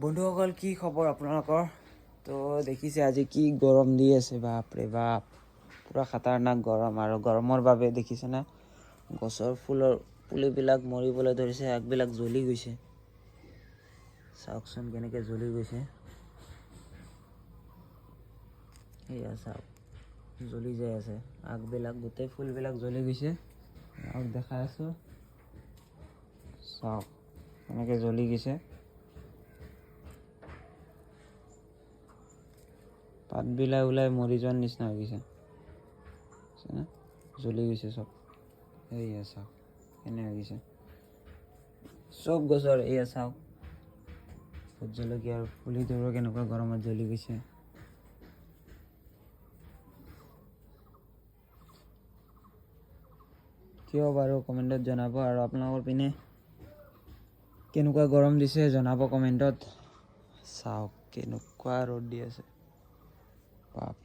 বন্ধুসকল কি খবৰ আপোনালোকৰ? তো দেখিছে আজি কি গৰম দি আছে, বাপৰে বাপ, পুৰা খাতাৰনাক গৰম। আৰু গৰমৰ বাবে দেখিছেনে গছৰ পুলিবিলাক মৰিবলৈ ধৰিছে, আগবিলাক জ্বলি গৈছে। চাওকচোন কেনেকৈ জ্বলি গৈছে, সেয়া চাওক, জ্বলি যাই আছে আগবিলাক, গোটেই ফুলবিলাক জ্বলি গৈছে। আৰু দেখাই আছোঁ, চাওক এনেকৈ জ্বলি গৈছে। পাতবিলাক ওলাই মৰি যোৱাৰ নিচিনা হৈ গৈছে, জ্বলি গৈছে চব। এয়া চাওক কেনে হৈ গৈছে চব গছৰ। এয়া চাওক ভোট জলকীয়াৰ পুলিটোৰো কেনেকুৱা গৰমত জ্বলি গৈছে। কিয় বাৰু কমেণ্টত জনাব। আৰু আপোনালোকৰ পিনে কেনেকুৱা গৰম দিছে জনাব কমেণ্টত। চাওক কেনেকুৱা ৰ'দ দি আছে, বাপ।